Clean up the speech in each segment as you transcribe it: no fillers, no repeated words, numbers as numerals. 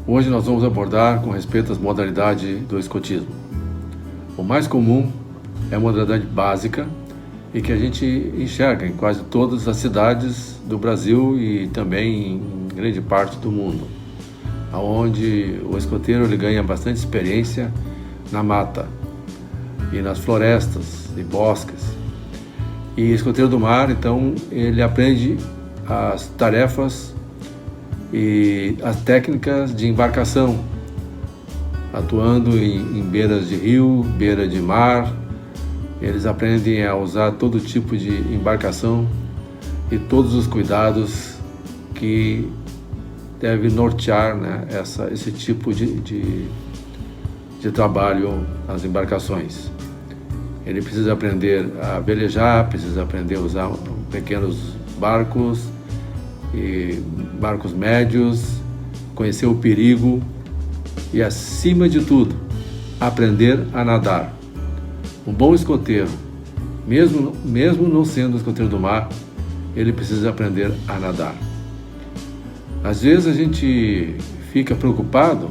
Hoje nós vamos abordar com respeito às modalidades do escotismo. O mais comum é a modalidade básica e que a gente enxerga em quase todas as cidades do Brasil e também em grande parte do mundo, onde o escoteiro ele ganha bastante experiência na mata e nas florestas e bosques. E escoteiro do mar, então, ele aprende as tarefas e as técnicas de embarcação, atuando em beiras de rio, beira de mar. Eles aprendem a usar todo tipo de embarcação e todos os cuidados que deve nortear, né, esse tipo de trabalho nas embarcações. Ele precisa aprender a velejar, precisa aprender a usar pequenos barcos e barcos médios, conhecer o perigo e, acima de tudo, aprender a nadar. Um bom escoteiro, mesmo não sendo escoteiro do mar, ele precisa aprender a nadar. Às vezes a gente fica preocupado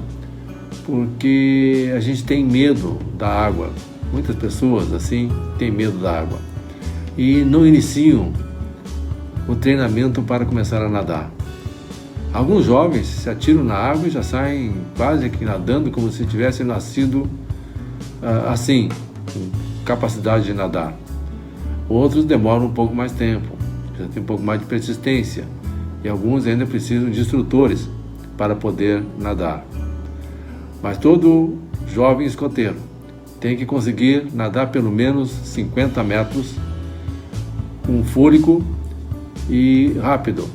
porque a gente tem medo da água. Muitas pessoas assim têm medo da água e não iniciam o treinamento para começar a nadar. Alguns jovens se atiram na água e já saem quase que nadando como se tivessem nascido assim, com capacidade de nadar. Outros demoram um pouco mais tempo, já tem um pouco mais de persistência, e alguns ainda precisam de instrutores para poder nadar. Mas todo jovem escoteiro tem que conseguir nadar pelo menos 50 metros com fôlego e rápido.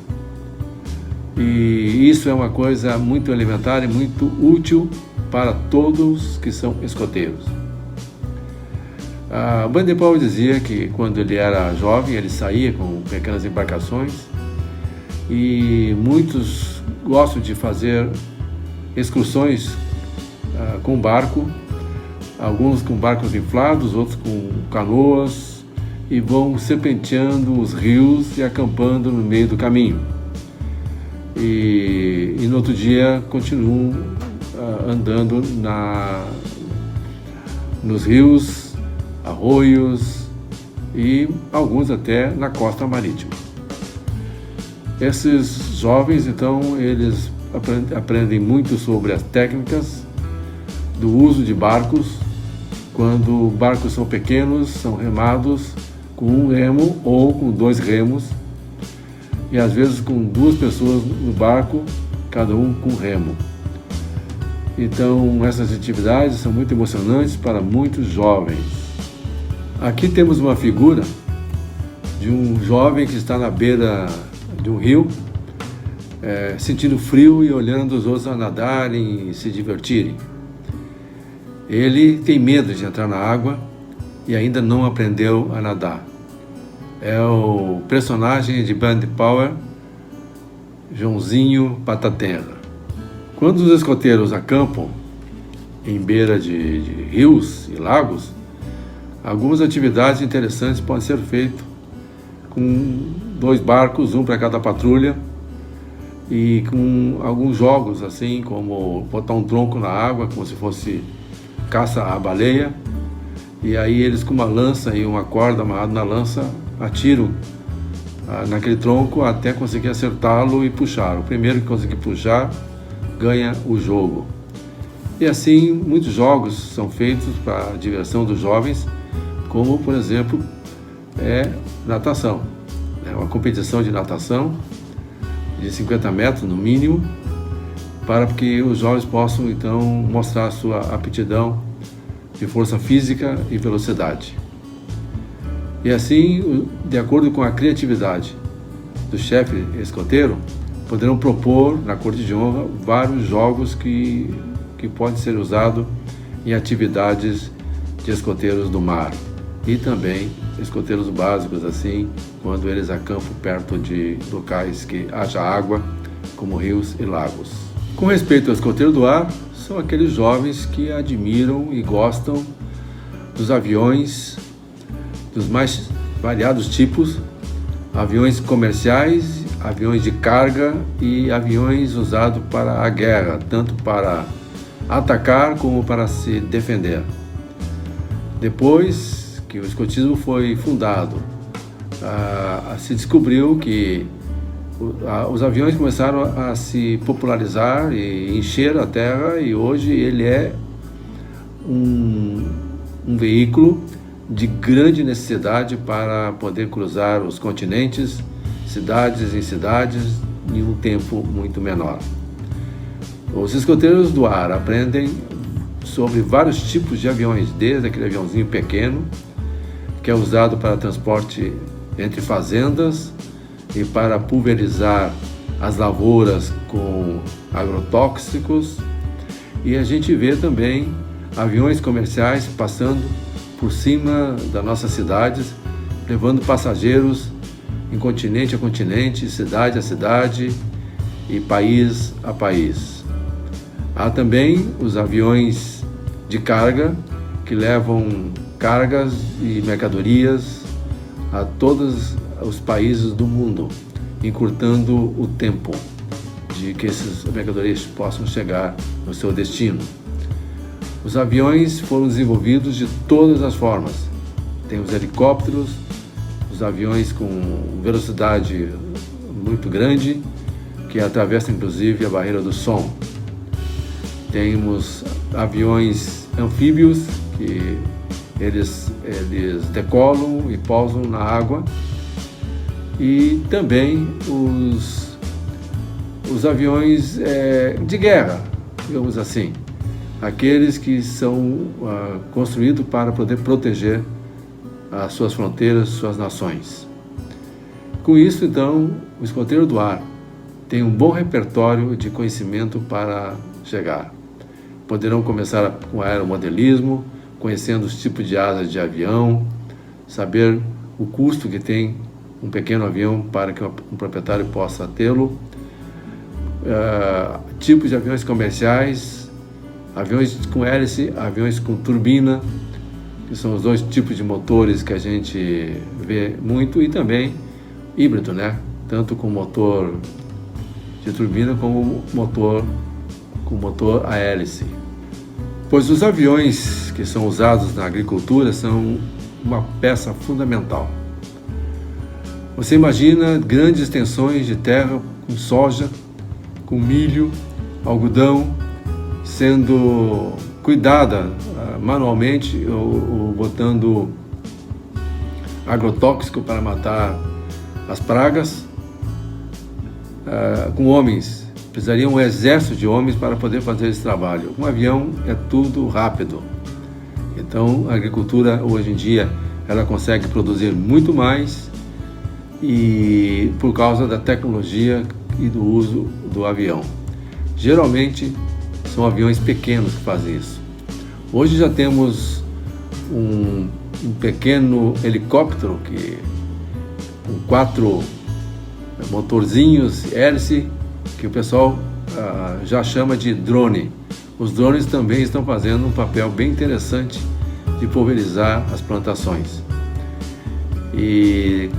E isso é uma coisa muito elementar e muito útil para todos que são escoteiros. O Baden-Powell dizia que quando ele era jovem ele saía com pequenas embarcações e muitos gostam de fazer excursões com barco, alguns com barcos inflados, outros com canoas, e vão serpenteando os rios e acampando no meio do caminho. E no outro dia continuam andando nos rios, arroios e alguns até na costa marítima. Esses jovens, então, eles aprendem muito sobre as técnicas do uso de barcos. Quando barcos são pequenos, são remados com um remo ou com 2 remos, e às vezes com 2 pessoas no barco, cada um com remo. Então essas atividades são muito emocionantes para muitos jovens. Aqui temos uma figura de um jovem que está na beira de um rio, sentindo frio e olhando os outros a nadarem e se divertirem. Ele tem medo de entrar na água e ainda não aprendeu a nadar. É o personagem de Baden-Powell, Joãozinho Pataterra. Quando os escoteiros acampam em beira de rios e lagos, algumas atividades interessantes podem ser feitas com 2 barcos, um para cada patrulha, e com alguns jogos assim, como botar um tronco na água, como se fosse caça à baleia, e aí eles com uma lança e uma corda amarrada na lança atiram naquele tronco até conseguir acertá-lo e puxar. O primeiro que conseguir puxar ganha o jogo. E assim muitos jogos são feitos para a diversão dos jovens, como por exemplo natação. É uma competição de natação de 50 metros no mínimo, para que os jovens possam então mostrar sua aptidão de força física e velocidade. E assim, de acordo com a criatividade do chefe escoteiro, poderão propor na corte de honra vários jogos que podem ser usados em atividades de escoteiros do mar e também escoteiros básicos, assim, quando eles acampam perto de locais que haja água, como rios e lagos. Com respeito ao escoteiro do ar, são aqueles jovens que admiram e gostam dos aviões dos mais variados tipos, aviões comerciais aviões de carga e aviões usados para a guerra, tanto para atacar como para se defender. Depois que o escotismo foi fundado, se descobriu que os aviões começaram a se popularizar e encher a terra, e hoje ele é um veículo de grande necessidade para poder cruzar os continentes, cidades em cidades, em um tempo muito menor. Os escoteiros do ar aprendem sobre vários tipos de aviões, desde aquele aviãozinho pequeno, que é usado para transporte entre fazendas e para pulverizar as lavouras com agrotóxicos, e a gente vê também aviões comerciais passando por cima das nossas cidades, levando passageiros em continente a continente, cidade a cidade e país a país. Há também os aviões de carga que levam cargas e mercadorias a todos os países do mundo, encurtando o tempo de que essas mercadorias possam chegar no seu destino. Os aviões foram desenvolvidos de todas as formas. Tem os helicópteros, os aviões com velocidade muito grande, que atravessam inclusive a barreira do som. Temos aviões anfíbios, que eles decolam e pousam na água. E também os aviões de guerra, digamos assim, aqueles que são construídos para poder proteger as suas fronteiras, suas nações. Com isso, então, o escoteiro do ar tem um bom repertório de conhecimento para chegar. Poderão começar com aeromodelismo, conhecendo os tipos de asas de avião, saber o custo que tem um pequeno avião para que um proprietário possa tê-lo, tipos de aviões comerciais, aviões com hélice, aviões com turbina, que são os dois tipos de motores que a gente vê muito, e também híbrido, né? Tanto com motor de turbina como com motor a hélice. Pois os aviões que são usados na agricultura são uma peça fundamental. Você imagina grandes extensões de terra com soja, com milho, algodão, sendo cuidada manualmente ou botando agrotóxico para matar as pragas, com homens. Precisaria um exército de homens para poder fazer esse trabalho. Um avião é tudo rápido. Então, a agricultura hoje em dia ela consegue produzir muito mais, e por causa da tecnologia e do uso do avião. Geralmente são aviões pequenos que fazem isso. Hoje já temos um pequeno helicóptero com 4 motorzinhos, hélice, que o pessoal já chama de drone. Os drones também estão fazendo um papel bem interessante de pulverizar as plantações. E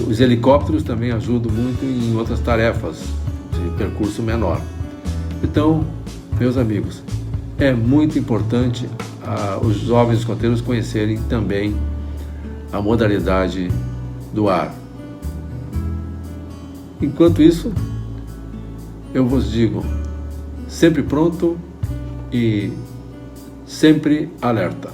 os helicópteros também ajudam muito em outras tarefas de percurso menor. Então, meus amigos, é muito importante os jovens escoteiros conhecerem também a modalidade do ar. Enquanto isso, eu vos digo, sempre pronto e sempre alerta.